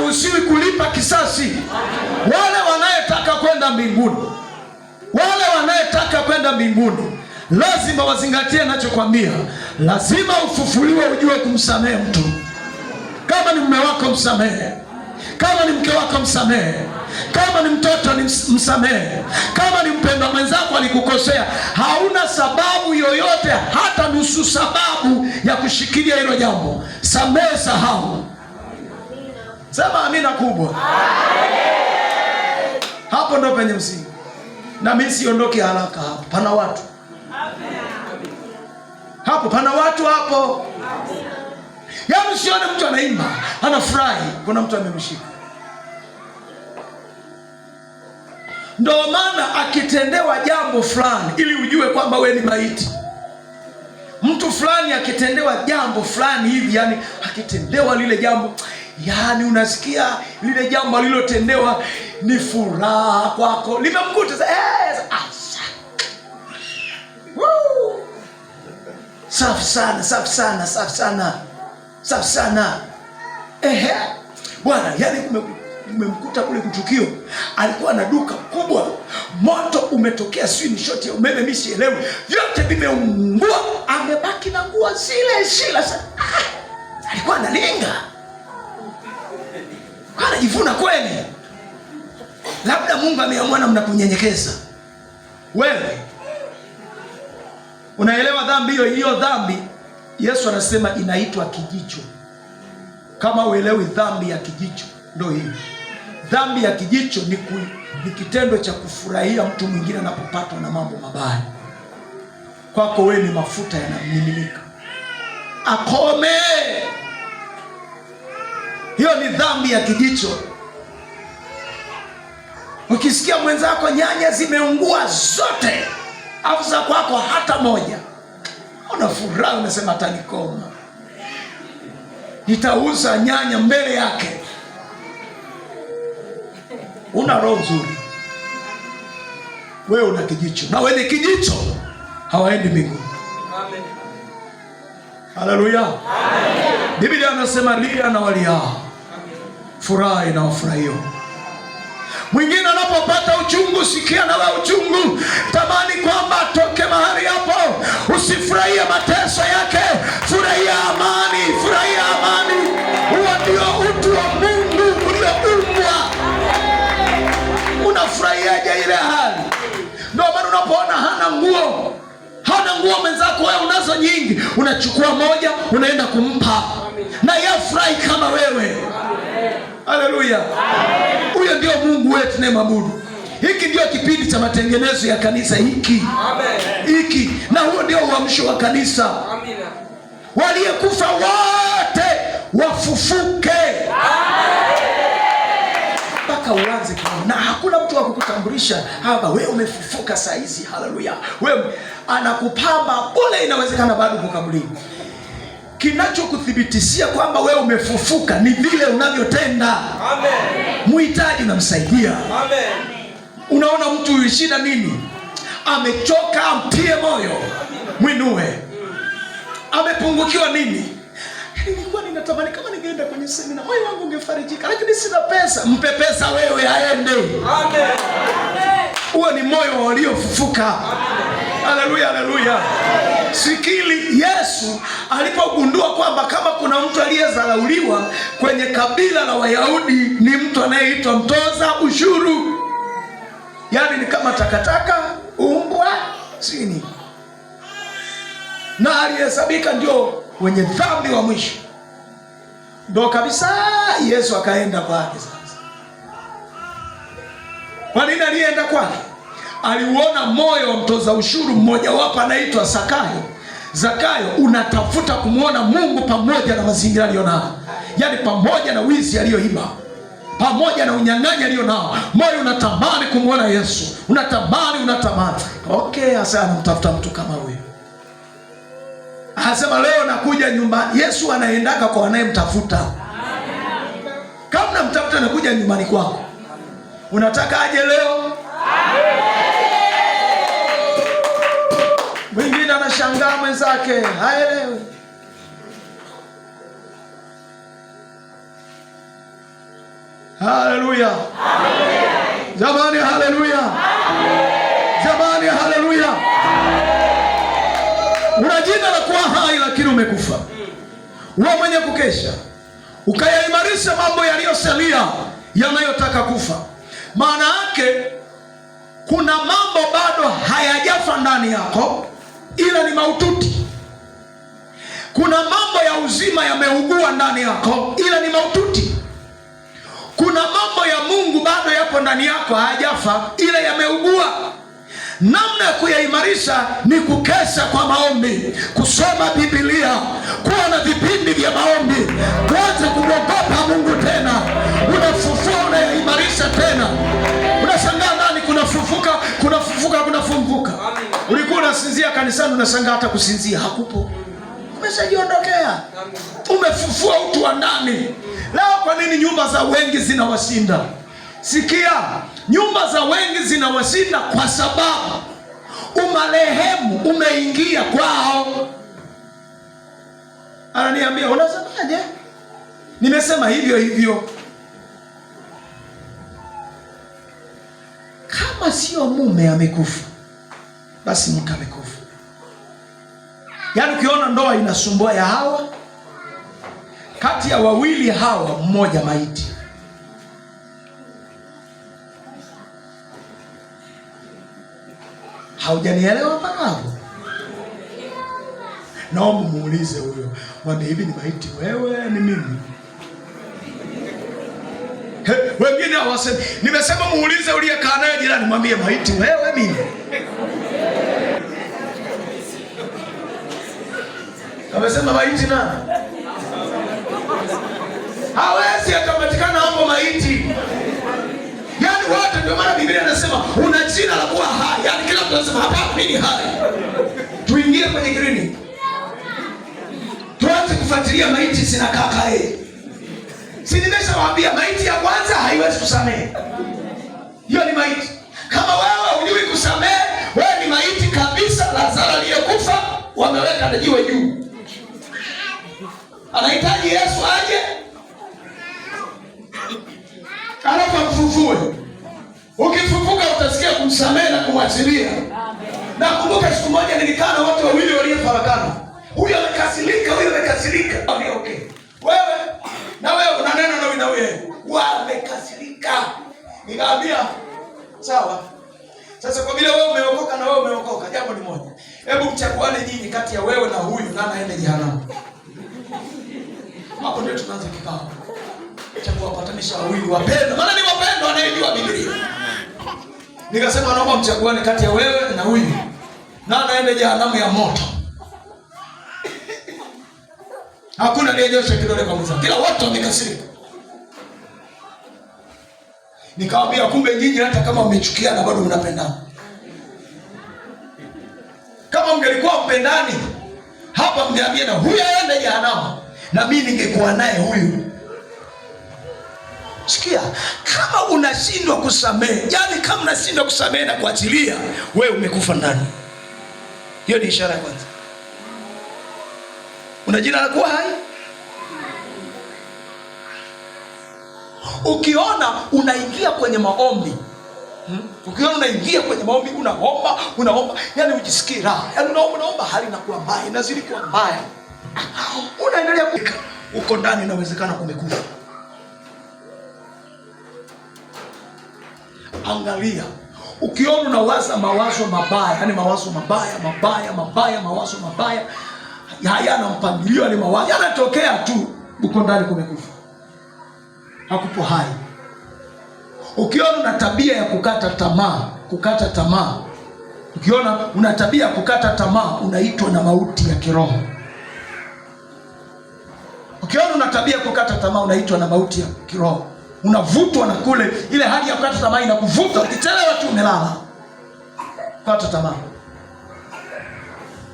haruhusiwi kulipa kisasi. Wale wanayetaka kwenda mbinguni, wale wanayetaka kwenda mbinguni lazima wazingatie ninachokwambia. Lazima ufufuliwe ujue kumsamehe mtu. Kama ni mume wako msamehe, kama ni mke wako msamehe, kama ni mtoto ni msamehe, kama ni mpendwa mwenzako alikukosea, hauna sababu yoyote, hata nusu sababu ya kushikilia hilo jambo. Samehe, sahau. Sema amina kubwa. Hapo ndo penye msingi. Na mimi siondoke haraka hapo. Pana watu hapo, pana watu hapo. Yaani usione mtu anaimba, anafurahi, kuna mtu amemshika. Ndio maana akitendewa jambo fulani, ili ujue kwamba we ni maiti. Mtu fulani akitendewa jambo fulani hivi, yani akitendewa lile jambo, yani unasikia lile jambo alilotendewa ni furaha kwako, limemkuta safi sana, safi sana, safi sana, safi sana. Bwana, yani umemkuta kule kutukio, alikuwa na duka kubwa, moto umetokea, sio ni shoti ya umeme, mimi sielewi, vyote vimeungua, amebaki na nguo zile shila. Alikuwa analinga, anajivuna kweli. Labda Mungu ameamua namna kunyenyekeza wewe. Unaelewa dhambi hiyo dhambi Yesu anasema inaitwa kijicho. Kama uelewi dhambi ya kijicho, ndio hii. Dhambi ya kijicho ni kitendo cha kufurahia mtu mwingine anapopatwa na mambo mabaya. Kwako wewe ni mafuta yanamiminika. Akome. Hiyo ni dhambi ya kijicho. Ukisikia mwenzako nyanya zimeungua zote, afu za kwako hata moja, unafurahi, unasema atanikoma, nitauza nyanya mbele yake. Una roho nzuri, wewe una kijicho, na wenye kijicho hawaendi mbinguni. Amen. Haleluya. Amen. Biblia inasema lia na walia, furahi na wafurahio. Mwingine anapopata uchungu, sikia na wewe uchungu, tamani kwamba atoke mahali hapo. Usifurahie mateso yake, furahia amani, furahia amani. Huo ndio utu wa Mungu ulioumbwa. Unafurahiaje ile hali? Ndio maana unapoona hana nguo mwenzako, wewe unazo nyingi, unachukua moja unaenda kumpa, na yeye afurahi kama wewe. Haleluya. Huyo ndio Mungu wetu tunayemwabudu. Hiki ndio kipindi cha matengenezo ya kanisa hiki. Amen. Hiki, na huo ndio uamsho wa kanisa. Amina. Waliokufa wote wafufuke. Mpaka uanze na hakuna mtu wa kukutambulisha hapa wewe umefufuka saa hizi. Haleluya. Wewe anakupamba bole, inawezekana bado kukabuliwa. Kinachokuthibitishia kwamba wewe umefufuka ni vile unavyotenda. Amen. Muhitaji unamsaidia. Amen. Unaona mtu shida nini? Amechoka, mtie moyo, mwinue. Amepungukiwa nini? Nilikuwa ninatamani kama ningeenda kwenye semina, moyo wangu ungefarijika, lakini sina pesa. Mpe pesa wewe aende. Amen. Huo ni moyo waliofufuka. Haleluya, haleluya. Sikili, Yesu alipogundua kwamba kama kuna mtu aliyezalauliwa kwenye kabila la Wayahudi ni mtu anayeitwa mtoza ushuru. Yaani ni kama takataka, umbwa, sini. Na aliyesabika ndio wenye dhambi wa mwisho. Ndio kabisa Yesu akaenda kwake sasa. Kwa nini alienda kwake? Aliuona moyo wa mtoza ushuru mmoja wapo anaitwa Zakayo. Zakayo unatafuta kumwona Mungu pamoja na mazingira aliyonao. Yaani pamoja na wizi aliyoiba, pamoja na unyang'anyi alionao, moyo unatamani kumwona Yesu. Unatamani. Okay, hasa anamtafuta mtu kama huyo. Anasema leo nakuja nyumbani. Yesu anaendaka kwa wanayemtafuta. Kama unamtafuta nakuja nyumbani kwako. Unataka aje leo? Mwingine anashangaa mwenzake, haelewi. Haleluya. Jamani, haleluya. Jamani, haleluya. Una jina la kuwa hai lakini umekufa. Wewe mwenye kukesha ukayaimarisha mambo yaliyosalia yanayotaka kufa. Maana yake kuna mambo bado hayajafa ndani yako, ila ni maututi. Kuna mambo ya uzima yameugua ndani yako, ila ni maututi. Kuna mambo ya Mungu bado yapo ndani yako, hayajafa, ila yameugua. Namna ya kuyaimarisha ni kukesha kwa maombi, kusoma Biblia, kuwa na vipindi vya maombi, kuanza kumwogopa Mungu tena. Unafufua, unayaimarisha tena. Unashangaa ndani kunafufuka. Ulikuwa unasinzia kanisani, unashangaa hata kusinzia hakupo. Umeshajiondokea. Umefufua utu wa ndani. Leo kwa nini nyumba za wengi zinawashinda? Sikia, nyumba za wengi zinawashinda kwa sababu umarehemu umeingia kwao. Ananiambia, unasemaje? Nimesema hivyo. Kama sio mume amekufa, basi mke amekufa. Yaani ukiona ndoa inasumbua ya hawa, kati ya wawili hawa mmoja maiti. Haujanielewa mpaka hapo? Naomba muulize huyo, mwambie hivi, ni maiti wewe ni mimi? Wengine hawasemi. Nimesema muulize uliyekaa naye jirani, mwambie maiti wewe mimi. Amesema maiti nani? Hawezi akapatikana hapo maiti. Yaani wote, ndio maana Biblia inasema una jina la kuwa hai. Yaani kila mtu anasema hapa mimi ni hai. Tuingie kwenye kliniki. Tuanze kufuatilia maiti zinakaa kae. Si nimeshawaambia maiti ya kwanza haiwezi kusamehe. Hiyo ni maiti. Kama wewe hujui kusamehe, wewe ni maiti kabisa. Lazaro aliyekufa wameweka na jiwe juu. Anahitaji Yesu aje alafu amfufue. Ukifufuka utasikia kumsamehe na kumwachilia. Na kumbuka siku moja nilikaa na watu wawili waliofarakana. Huyu amekasirika, huyu amekasirika. Okay. Wewe na wewe una neno na wewe. Wamekasirika. Nikaambia sawa. Sasa kwa vile wewe umeokoka na wewe umeokoka, jambo ni moja. Hebu mchaguane nyinyi kati ya wewe na huyu, nani aende jehanamu. Hapo ndio tunaanza kikao. Chagua wapatanisha wawili wapendwa. Maana ni wapendwa anayejua Biblia. Nikasema naomba mchaguane kati ya wewe na huyu, nani aende jehanamu ya moto. Hakuna aliyejosha kidole kwa mwenzake. Kila watu wamekasirika. Nikawaambia kumbe nyinyi hata kama mmechukiana bado mnapendana. Kama mngelikuwa mpendani, hapa mngeambia na huyu aende jehanamu na mimi ningekuwa naye huyu. Sikia, kama unashindwa kusamehe, yani kama unashindwa kusamehe na kuachilia, wewe umekufa ndani. Hiyo ni ishara ya kwanza. Una jina la kuwa hai? Ukiona unaingia kwenye maombi, ukiona unaingia kwenye maombi, unaomba, yani ujisikii raha. Yani unaomba hali inakuwa mbaya, inazidi kuwa mbaya. Unaendelea uko ndani, inawezekana kumekufa. Angalia, ukiona unawaza mawazo mabaya, yani mawazo mabaya, mawazo mabaya, hayana mpangilio, ni mawazo yanatokea tu, uko ndani kumekufa. Hakupo hai. Ukiona una tabia ya kukata tamaa, ukiona una tabia ya kukata tamaa, unaitwa na mauti ya kiroho. Ukiona una tabia ya kukata tamaa, unaitwa na mauti ya kiroho. Unavutwa na kule, ile hali ya kukata tamaa inakuvuta, ukichelewa tu umelala. Kata tamaa.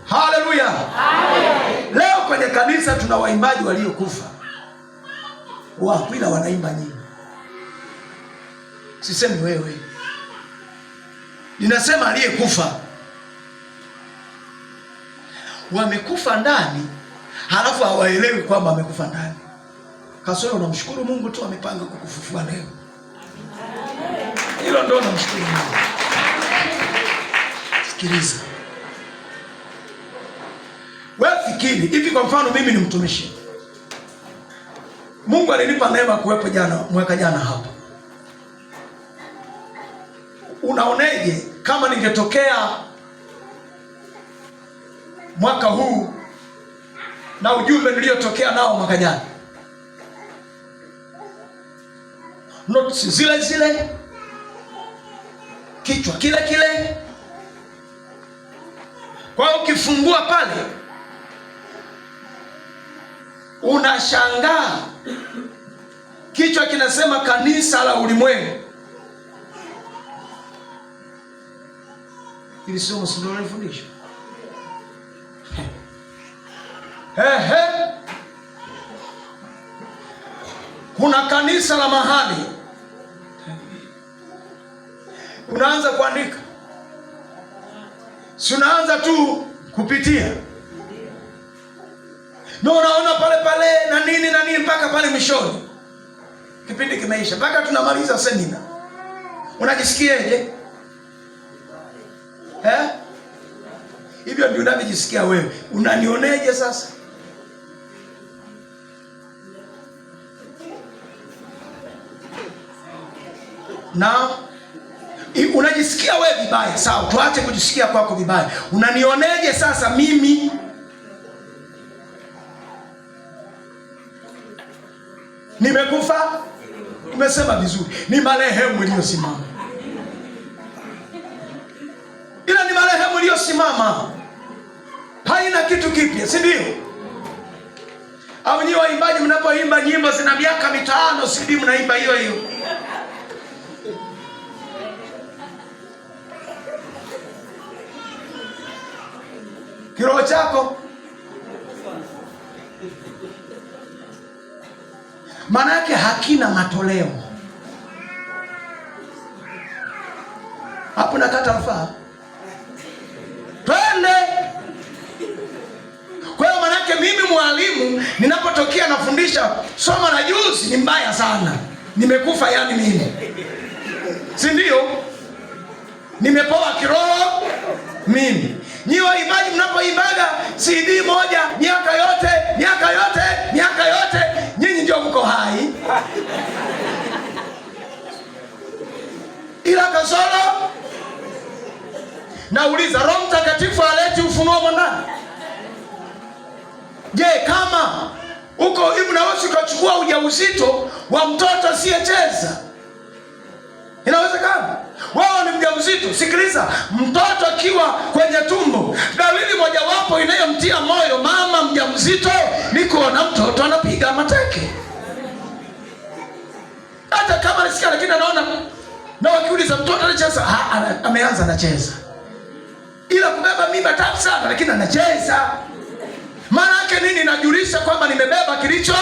Haleluya. Leo kwenye kanisa tuna waimbaji waliokufa. Wapila wanaimba nyingi. Sisemi wewe. Ninasema aliyekufa. Wamekufa ndani, halafu hawaelewi kwamba wamekufa ndani. kasoro unamshukuru Mungu tu amepanga kukufufua leo. Hilo ndio namshukuru Mungu. Sikiliza. Wewe fikiri, hivi kwa mfano mimi ni mtumishi. Mungu alinipa neema kuwepo mwaka jana hapa. Unaoneje kama ningetokea mwaka huu na ujumbe niliotokea nao mwaka jana? Notes zile zile, kichwa kile kile. Kwa hiyo ukifungua pale unashangaa, kichwa kinasema kanisa la ulimwengu. Ili somo si ndio nilifundisha? Kuna kanisa la mahali. Unaanza kuandika, si unaanza tu kupitia, ndio unaona pale na nini mpaka pale mwishoni kipindi kimeisha, mpaka tunamaliza semina. Unajisikiaje? Hivyo ndio unavyojisikia wewe. Unanioneje sasa? Na unajisikia wewe vibaya. Sawa, tuache kujisikia kwako vibaya. Unanioneje sasa mimi? Nimekufa? Umesema vizuri. Ni marehemu iliyosimama. Ila ni marehemu iliyosimama. Haina kitu kipya, si ndio? Au nyinyi waimbaji mnapoimba nyimbo zina miaka 5, si mnaimba hiyo hiyo? Kiroho chako maana yake hakina matoleo. Hapo nakata rufaa. Twende. Kwa hiyo maana yake mimi mwalimu ninapotokea nafundisha somo la juzi ni mbaya sana. Nimekufa yani mimi. Si ndio? Nimepoa kiroho mimi. Nyi waimbaji mnapoimbaga CD moja miaka yote, nyinyi ndio mko hai. Ila kasoro, nauliza, Roho Mtakatifu aleti ufunuo ndani? Je, kama uko hivi na wewe ukachukua ujauzito wa mtoto asiyecheza, inawezekana? Wewe ni mjamzito, sikiliza, mtoto akiwa kwenye tumbo, dalili mojawapo inayomtia moyo mama mjamzito ni kuona mtoto anapiga mateke. Hata kama nisikia, lakini anaona, na wakiuliza mtoto anacheza, ameanza anacheza. Ila kubeba mimba tafu sana, lakini anacheza. Maana yake nini? Najulisha kwamba nimebeba kilicho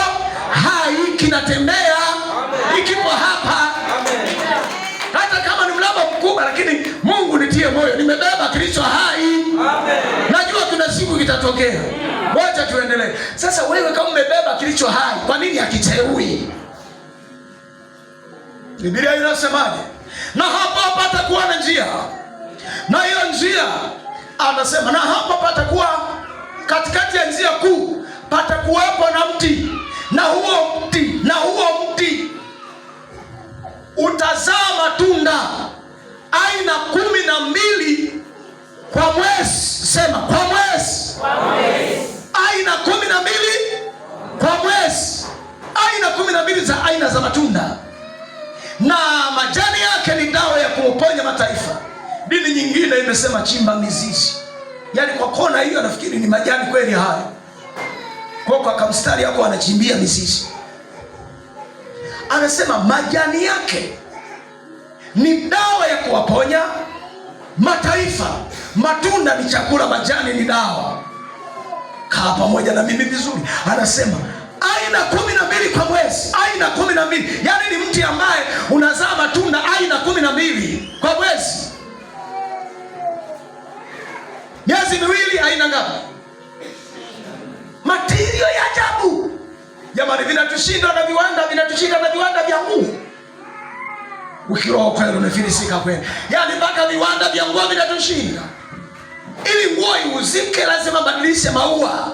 hai, kinatembea, ikipo hapa. Hata kama ni mlaba mkubwa, lakini Mungu nitie moyo, nimebeba kilicho hai. Amen. Najua kuna siku kitatokea. Wacha tuendelee. Sasa wewe kama umebeba kilicho hai, kwa nini hakiteui? Biblia inasemaje? Na hapa patakuwa na njia. Na hiyo njia anasema, na hapa patakuwa katikati ya njia kuu patakuwepo na mti. Na huo mti utazaa matunda aina 12 kwa mwezi. Sema kwa mwezi. Aina 12 kwa mwezi. Aina 12 za aina za matunda. Na majani yake ni dawa ya kuponya mataifa. Dini nyingine imesema chimba mizizi. Yaani kwa kona hiyo nafikiri ni majani kweli hayo. Kwa kamstari yako anachimbia mizizi. Anasema majani yake ni dawa ya kuwaponya mataifa. Matunda ni chakula, majani ni dawa. Kaa pamoja na mimi vizuri. Anasema aina 12 kwa mwezi. Aina 12. Yaani ni mti ambaye unazaa matunda aina 12 kwa mwezi. Miezi miwili aina ngapi? Matirio ya ajabu. Jamani, vinatushinda na viwanda vya nguo. Ukiroho kweli umefilisika kweli. Yaani mpaka viwanda vya nguo vinatushinda. Ili nguo iuzike lazima badilishe maua.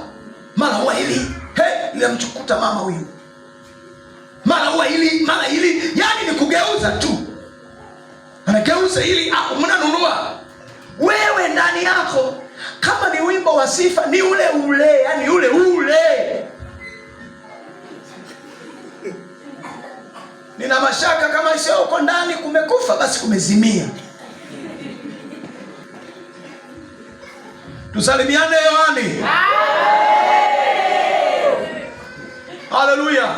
Mara ua hili, ile mchukuta mama huyu. Mara ua hili, mara hili, yaani ni kugeuza tu. Anageuza hili, mnanunua. Wewe ndani yako kama ni wimbo wa sifa ni ule ule, yani ule ule. Nina mashaka kama sio uko ndani kumekufa basi kumezimia. Tusalimiane Yohani. Haleluya.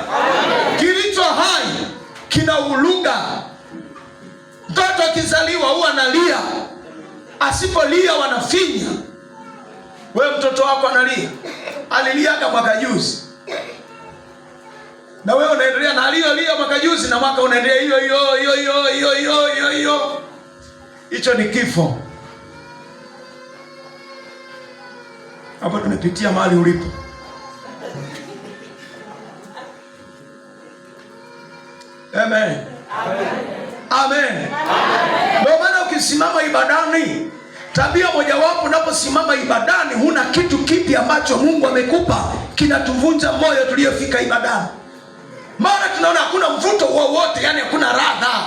Kilicho hai kina uluga. Mtoto akizaliwa huwa analia. Asipolia wanafinya. Wewe mtoto wako analia. Aliliaga mwaka juzi. Na wewe unaendelea na aliyolia mwaka juzi na mwaka unaendelea hiyo. Hicho ni kifo. Hapo tumepitia mahali ulipo. Amen. Amen. Ndio maana ukisimama ibadani, tabia mojawapo unaposimama ibadani, huna kitu kipi ambacho Mungu amekupa kinatuvunja moyo tuliyofika ibadani. Maana tunaona hakuna mvuto wowote, yani hakuna radha.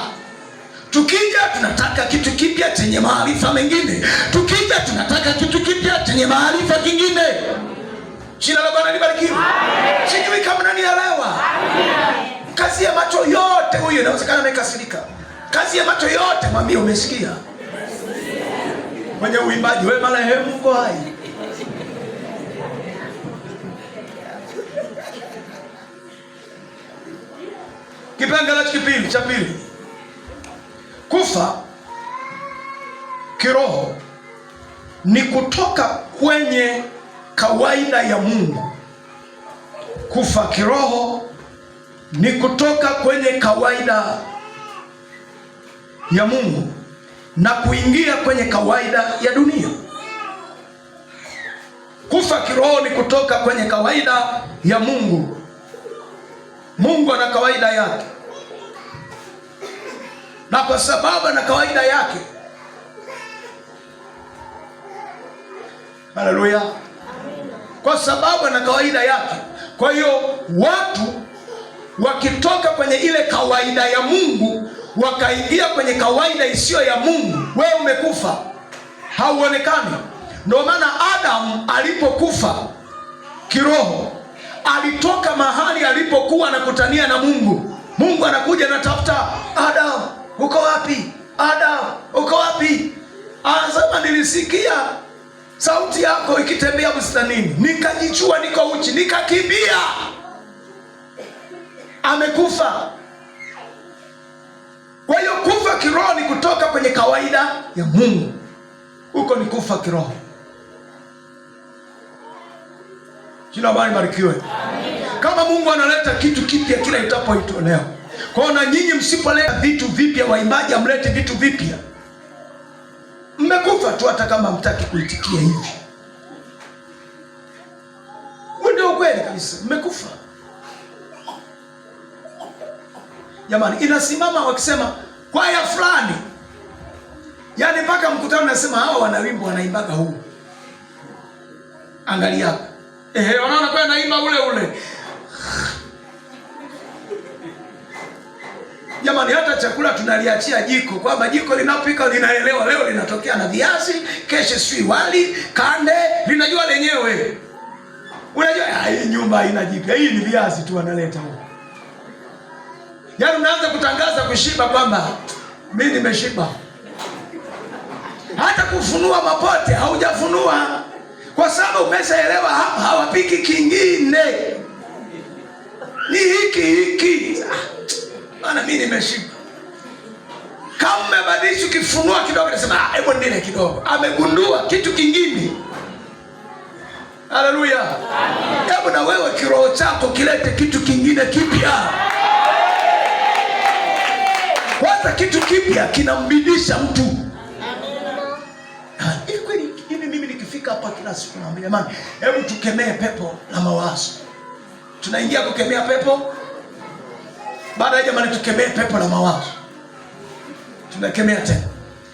Tukija tunataka kitu kipya chenye maarifa mengine. Tukija tunataka kitu kipya chenye maarifa kingine. Jina la Bwana libarikiwe. Sijui kama nanielewa. Kazi ya macho yote huyu inawezekana amekasirika. Kazi ya macho yote mwambie umesikia. Mwenye uimbaji wewe marehemu uko hai. Kipengele cha pili. Kufa kiroho ni kutoka kwenye kawaida ya Mungu. Kufa kiroho ni kutoka kwenye kawaida ya Mungu na kuingia kwenye kawaida ya dunia. Kufa kiroho ni kutoka kwenye kawaida ya Mungu. Mungu ana kawaida yake. Na kwa sababu ana kawaida yake. Haleluya. Kwa sababu ana kawaida yake. Kwa hiyo watu wakitoka kwenye ile kawaida ya Mungu wakaingia kwenye kawaida isiyo ya Mungu, wewe umekufa. Hauonekani. Ndio maana Adam alipokufa kiroho alitoka mahali alipokuwa anakutania na Mungu. Mungu anakuja anatafuta, Adam, uko wapi? Adam, uko wapi? Anasema nilisikia sauti yako ikitembea bustanini, nikajichua niko uchi, nikakimbia. Amekufa. Kwa hiyo kufa kiroho ni kutoka kwenye kawaida ya Mungu. Huko ni kufa kiroho. Jina Bwana libarikiwe. Kama Mungu analeta kitu kipya kila itapoitwa leo. Kwa hiyo na nyinyi msipoleta vitu vipya, waimbaji amlete vitu vipya, mmekufa tu hata kama mtaki kuitikia hivi. Ndio kweli kabisa, mmekufa. Jamani, inasimama wakisema kwaya fulani. Yaani mpaka mkutano nasema hawa wanawimbo wanaimbaga huu. Angalia. Wanaona kwa naimba ule. Jamani, hata chakula tunaliachia jiko, kwamba jiko linapika linaelewa leo linatokea na viazi, kesho sui wali, kande, linajua lenyewe. Unajua hii nyumba haina jipya, hii ni viazi tu wanaleta huko. Yaani unaanza kutangaza kushiba kwamba mimi nimeshiba. Hata kufunua mapote haujafunua, kwa sababu umeshaelewa hapa hawapiki kingine. Ni hiki. Maana mimi nimeshiba. Kama umebadilisha ukifunua kidogo unasema hebu nile kidogo. Amegundua kitu kingine. Haleluya. Amen. Hebu na wewe kiroho chako kilete kitu kingine kipya. Kwanza kitu kipya kinambidisha mtu. Hivi kweli mimi nikifika hapa kila siku naambia jamani, hebu tukemee pepo la mawazo. tunaingia kukemea pepo. Baadaye jamani, tukemee pepo la mawazo. Tunakemea tena.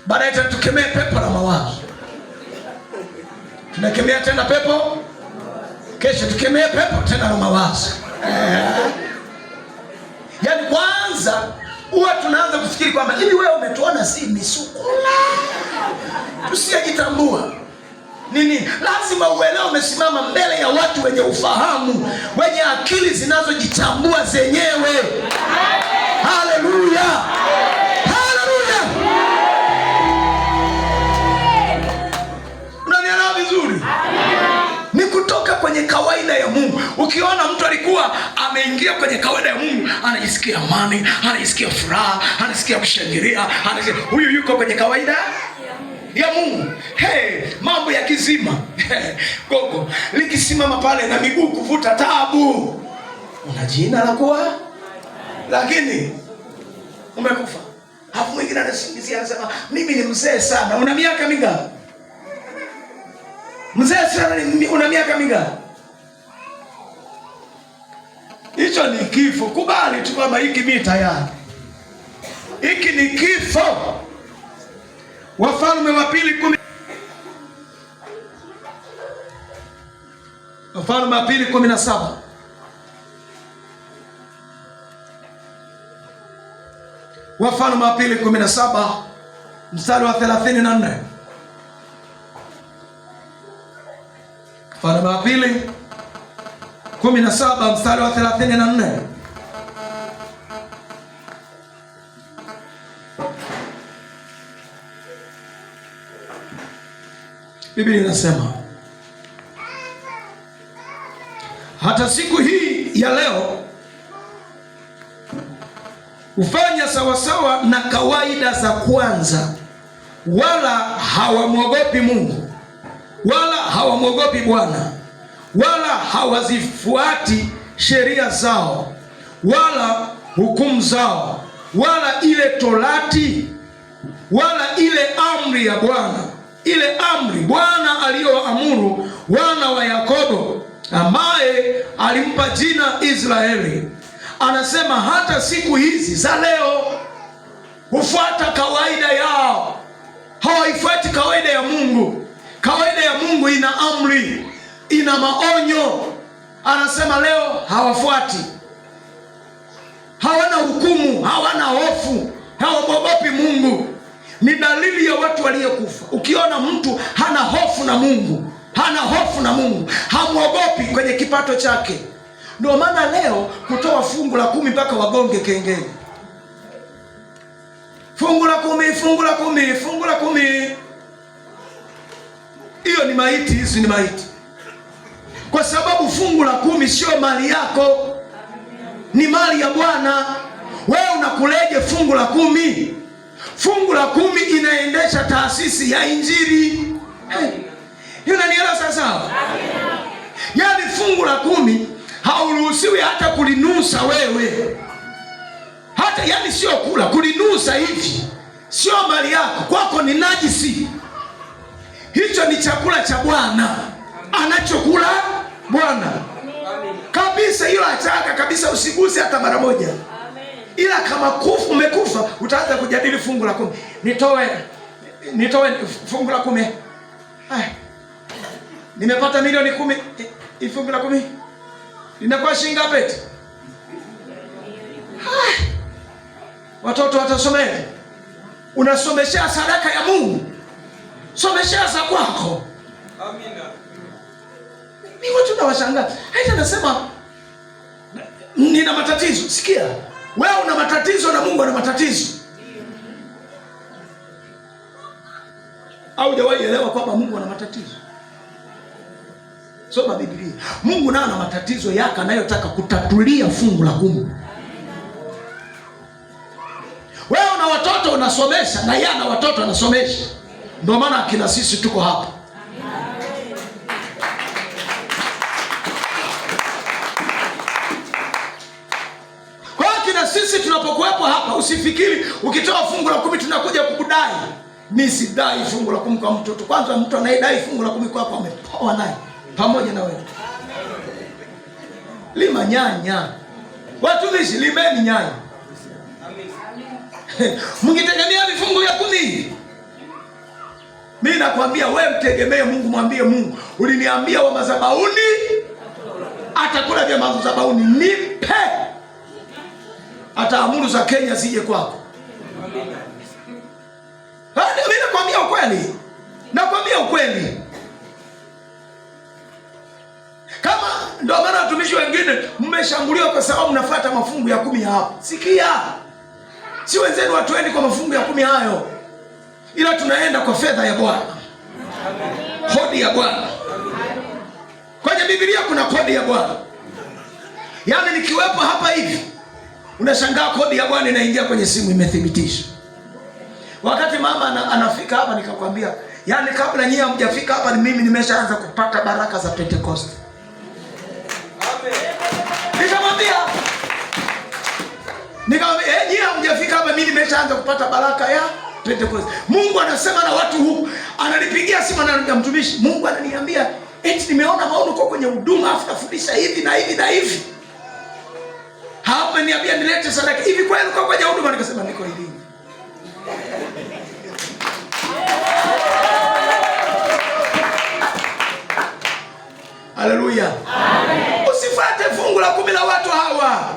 Baadaye tena tukemee pepo la mawazo. Tunakemea tena pepo. Kesho tukemee pepo tena la mawazo. Yaani kwanza huwa tunaanza kufikiri kwamba hivi wewe umetuona si misukula. Tusijitambua. Nini? Lazima uelewe umesimama mbele ya watu wenye ufahamu, wenye akili zinazojitambua zenyewe. Haleluya. Haleluya. Unanielewa vizuri? Ni kutoka kwenye kawaida ya Mungu. Ukiona mtu alikuwa ameingia kwenye kawaida ya Mungu, anajisikia amani, anajisikia furaha, anajisikia kushangilia, huyu yuko kwenye kawaida ya Mungu. Mambo ya kizima. Gogo likisimama pale na miguu kuvuta tabu. Una jina la kuwa lakini umekufa. Hapo mwingine anasingizia, anasema mimi ni mzee sana. Una miaka mingapi? Mzee sana una miaka mingapi? Hicho ni kifo. Kubali tu kwamba hiki mimi tayari. Hiki ni kifo. Wafalme wa Pili 10. Wafalme wa Pili 17. Wafalme wa Pili 17 mstari wa 34. Wafalme wa Pili 17 mstari wa 34. Biblia inasema, hata siku hii ya leo hufanya sawasawa na kawaida za kwanza, wala hawamwogopi Mungu, wala hawamwogopi Bwana, wala hawazifuati sheria zao, wala hukumu zao, wala ile torati, wala ile amri ya Bwana, ile amri Bwana aliyoamuru wana wa Yakobo, ambaye alimpa jina Israeli. Anasema hata siku hizi za leo hufuata kawaida yao, hawaifuati kawaida ya Mungu. Kawaida ya Mungu ina amri, ina maonyo. Anasema leo hawafuati, hawana hukumu, hawana hofu, hawamwogopi Mungu. Ni dalili ya watu waliokufa. Ukiona mtu hana hofu na Mungu, hana hofu na Mungu, hamwogopi kwenye kipato chake. Ndio maana leo kutoa fungu la 10 mpaka wagonge kengele. Fungu la 10, fungu la 10, fungu la 10. Hiyo ni maiti, hizi ni maiti. Kwa sababu fungu la 10 sio mali yako, ni mali ya Bwana. Wewe unakuleje fungu la 10? Fungu la 10 inaendesha taasisi ya Injili. Unanielewa sasa? Yaani fungu la 10 hauruhusiwi hata kulinusa wewe. Hata yani sio kula, kulinusa hivi. Sio mali yako, kwako ni najisi. Hicho ni chakula cha Bwana, anachokula Bwana. Kabisa hilo achaka kabisa, usiguse hata mara moja. Ila kama umekufa utaanza kujadili fungu la 10. Nitoe fungu la 10. Nimepata milioni 10. Fungu la 10 linakuwa shilingi ngapi? Watoto watasomea. Unasomeshea sadaka ya Mungu, someshea za kwako. Amina. Ni watu nawashangaa. Hata nasema nina matatizo. Sikia, wewe una matatizo na Mungu ana matatizo. Au hujawahi elewa kwamba Mungu ana matatizo? Soma Biblia. Mungu naye ana matatizo yake anayotaka kutatulia fungu la 10. Wewe una watoto unasomesha, na yeye ana watoto anasomesha. Ndio maana akina sisi tuko hapa. Kwa akina sisi tunapokuwepo hapa, usifikiri ukitoa fungu la 10 tunakuja kukudai. Mimi sidai fungu la 10 kwa mtoto. Kwanza mtu anayedai fungu la 10 kwako amepoa naye pamoja na wewe. lima nyanya. Watumishi, limeni nyanya. Mngitegemea vifungu vya 10. Mimi nakwambia wewe mtegemee Mungu, mwambie Mungu, uliniambia wa madhabahuni atakula vya madhabahuni, nipe. Ataamuru za Kenya zije kwako. Mimi nakwambia ukweli. Nakwambia ukweli. Kama ndio maana watumishi wengine mmeshambuliwa kwa sababu mnafuata mafungu ya 10 hapo. Sikia. Si wenzenu watueni kwa mafungu ya 10 hayo. Ila tunaenda kwa fedha ya Bwana. Kodi ya Bwana. Kwenye Biblia kuna kodi ya Bwana. Yaani nikiwepo hapa hivi, unashangaa kodi ya Bwana inaingia kwenye simu, imethibitisha. Wakati mama anafika hapa nikakwambia, yaani kabla nyinyi hamjafika hapa ni mimi nimeshaanza kupata baraka za Pentecost. Nikamwambia nyinyi hamjafika hapa, mimi nimeshaanza kupata baraka ya Pentecost. Mungu anasema na watu huku, ananipigia simu na mtumishi, Mungu ananiambia eti nimeona maono kwa kwenye huduma afu nafundisha hivi na hivi na hivi. Hapa niambia nilete sadaka. Hivi kweli kwa kwenye huduma? Nikasema niko hivi. Haleluya. Amen. Usifuate fungu la 10 la watu hawa.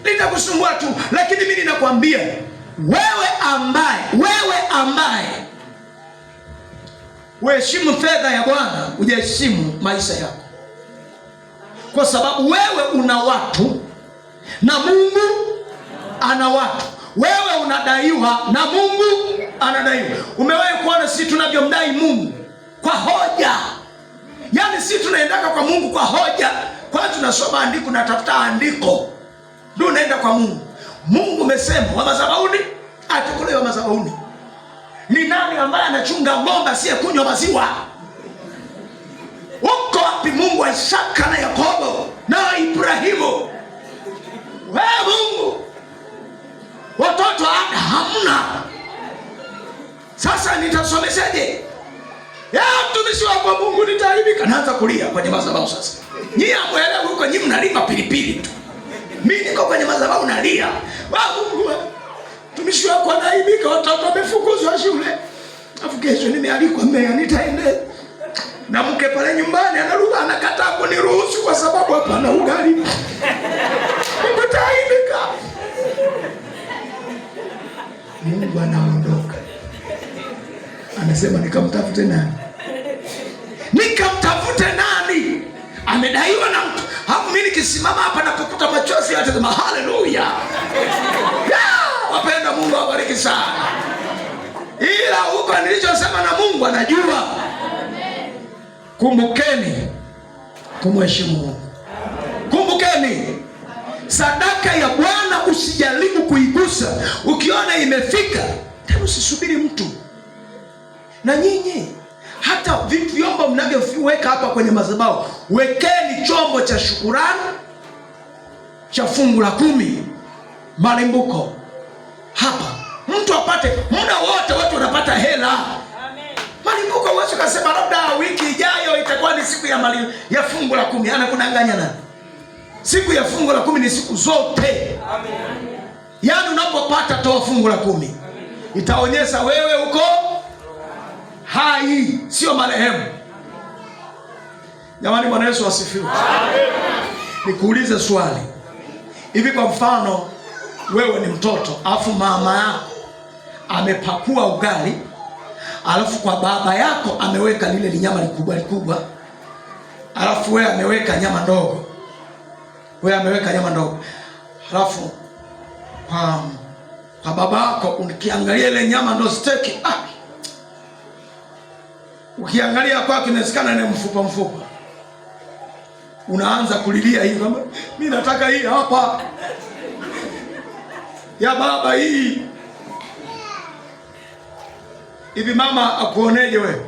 Litakusumbua tu, lakini mimi ninakwambia wewe ambaye uheshimu fedha ya Bwana, ujiheshimu maisha yako. Kwa sababu wewe una watu na Mungu ana watu. Wewe unadaiwa na Mungu anadaiwa. Umewahi kuona sisi tunavyomdai Mungu? Kwa hoja. Yaani sisi tunaendaka kwa Mungu kwa hoja. Kwa tunasoma andiko na tafuta andiko, ndio unaenda kwa Mungu. Mungu umesema wa madhabahuni atakula wa madhabahuni. Ni nani ambaye anachunga ng'ombe asiyekunywa maziwa? Uko wapi Mungu wa Isaka na Yakobo na Ibrahimu? Wewe Mungu, watoto hamna. Sasa nitasomeshaje? Ya mtumishi wako Mungu nitaharibika. Naanza kulia kwenye madhabahu sasa. Nyinyi hamuelewi huko, nyinyi mnalima pilipili tu. Mimi niko kwenye madhabahu nalia. Mungu, mtumishi wako anaibika, watoto wamefukuzwa shule. Afu kesho nimealikwa Mbeya, nitaenda. Na mke pale nyumbani anaruka, anakataa kuniruhusu kwa sababu hapana ugali. Nitaibika. Mungu anaondoka. Anasema nikamtafute nani? Nikamtafute nani? Amedaiwa na mtu. Hapo mimi nikisimama hapa na kukuta machozi yatasema haleluya. Wapenda Mungu awabariki sana. Ila huko nilichosema na Mungu anajua. Kumbukeni kumheshimu Mungu. Kumbukeni sadaka ya Bwana usijaribu kuigusa. Ukiona imefika, tena usisubiri mtu. Na nyinyi hata vyombo mnavyoweka hapa kwenye madhabahu, wekeni chombo cha shukurani cha fungu la 10 malimbuko hapa, mtu apate muda wote. Watu wanapata hela. Amen. Malimbuko wewe ukasema labda wiki ijayo itakuwa ni siku ya fungu la 10. Anakudanganya nani? Siku ya fungu la 10 ni siku zote. Amen. Yaani unapopata toa fungu la 10. Amen. Itaonyesha wewe uko hai, sio marehemu. Jamani, Bwana Yesu asifiwe. Amen. Nikuulize swali. Hivi kwa mfano wewe ni mtoto, alafu mama yako amepakua ugali, alafu kwa baba yako ameweka lile linyama likubwa, alafu wewe ameweka nyama ndogo. Alafu kwa baba yako ukiangalia ile nyama ndo steak, ukiangalia kwake inawezekana ni mfupa. Unaanza kulilia hivi, mimi nataka hii hapa ya baba hii. Hivi mama akuoneje wewe?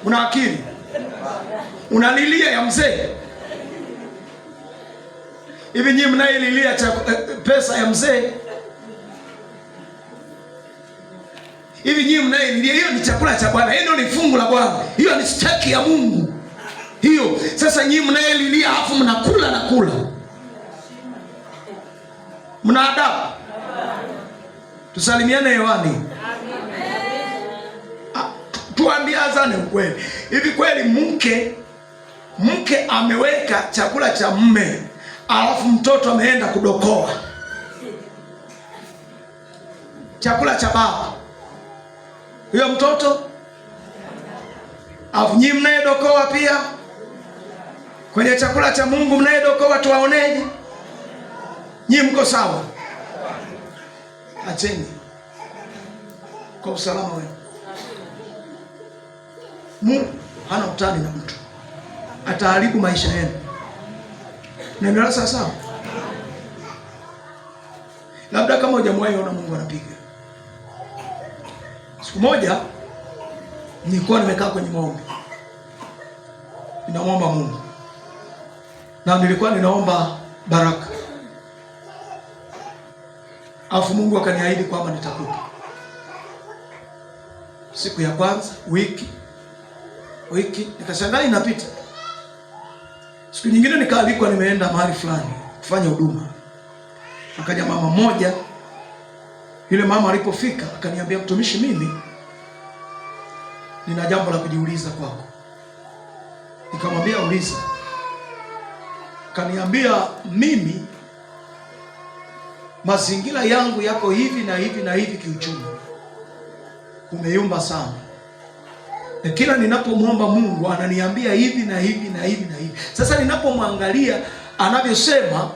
Una akili? Unalilia ya mzee? Hivi nyinyi mnaililia pesa ya mzee? Hivi nyinyi mnaililia? Hiyo ni chakula cha Bwana. Hiyo ni fungu la Bwana. Hiyo ni staki ya Mungu. hiyo. Sasa nyinyi mnaelilia afu mnakula na kula, mna adabu? Tusalimiane hewani. Tuambiazane ukweli. Hivi kweli mke ameweka chakula cha mme alafu mtoto ameenda kudokoa chakula cha baba, huyo mtoto alafu nyinyi mnayedokoa pia kwenye chakula cha Mungu mnayedokoa, tuwaoneje? Nyinyi mko sawa? Acheni kwa usalama wenu. Mungu hana utani na mtu, ataharibu maisha yenu. Naendelea sasa. Labda kama hujamwahi ona Mungu anapiga. Siku moja nilikuwa nimekaa kwenye maombi, ninamwomba Mungu, na nilikuwa ninaomba baraka, afu Mungu akaniahidi kwamba nitakupa. Siku ya kwanza, wiki nikashangaa inapita. Siku nyingine nikaalikwa, nimeenda mahali fulani kufanya huduma. Akaja mama mmoja, yule mama alipofika akaniambia, mtumishi, mimi nina jambo la kujiuliza kwako. Nikamwambia uliza. Kaniambia, mimi mazingira yangu yako hivi na hivi na hivi, kiuchumi umeyumba sana, na kila ninapomwomba Mungu ananiambia hivi na hivi na hivi na hivi. Sasa ninapomwangalia anavyosema,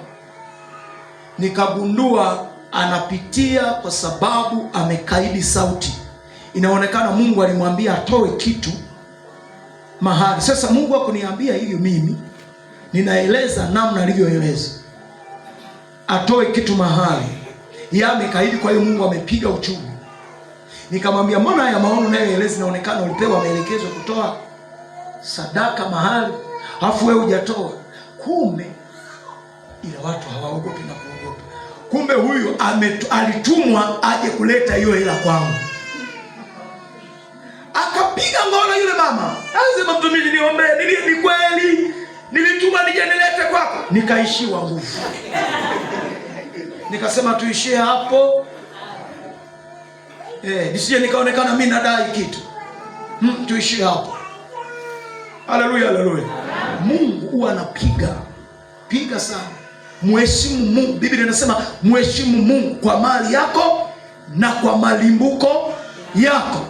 nikagundua anapitia kwa sababu amekaidi sauti. Inaonekana Mungu alimwambia atoe kitu mahali. Sasa Mungu hakuniambia hivyo, mimi ninaeleza namna alivyoeleza, atoe kitu mahali. Yeye amekaidi, kwa hiyo Mungu amepiga uchumi. Nikamwambia, mbona haya maono unayoeleza inaonekana ulipewa maelekezo kutoa sadaka mahali, afu wewe hujatoa? Kumbe ila watu hawaogopi na kuogopa. Kumbe huyu alitumwa aje kuleta hiyo hela kwangu. Akapiga ngono yule mama, anasema, mtumishi, niombe. Ni kweli nilituma nije nilete kwako. Nikaishiwa nguvu. Nikasema tuishie hapo, nisije nikaonekana mimi nadai kitu. Tuishie hapo. Haleluya, haleluya. Mungu huwa anapiga sana. Mheshimu Mungu. Biblia inasema mheshimu Mungu kwa mali yako na kwa malimbuko yako,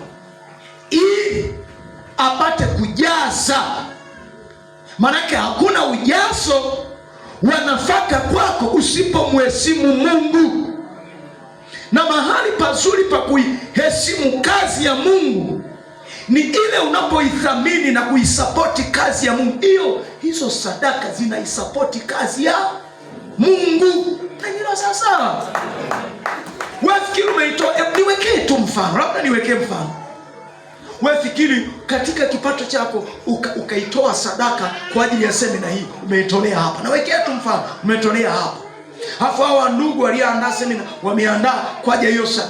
ili apate kujaza. Manake hakuna ujazo wa nafaka kwako usipomheshimu Mungu. Na mahali pazuri pa kuiheshimu kazi ya Mungu ni ile unapoithamini na kuisapoti kazi ya Mungu. Hizo sadaka zinaisapoti kazi ya Mungu. Na hilo sasa, wewe fikiri umeitoa. Niwekee tu mfano, labda niwekee mfano. Wewe fikiri katika kipato chako ukaitoa sadaka kwa ajili ya semina hii, umeitolea hapa. Nawekea tu mfano, umetolea hapa. Hapo hawa ndugu walioandaa semina wameandaa kwa ajili ya hiyo sadaka.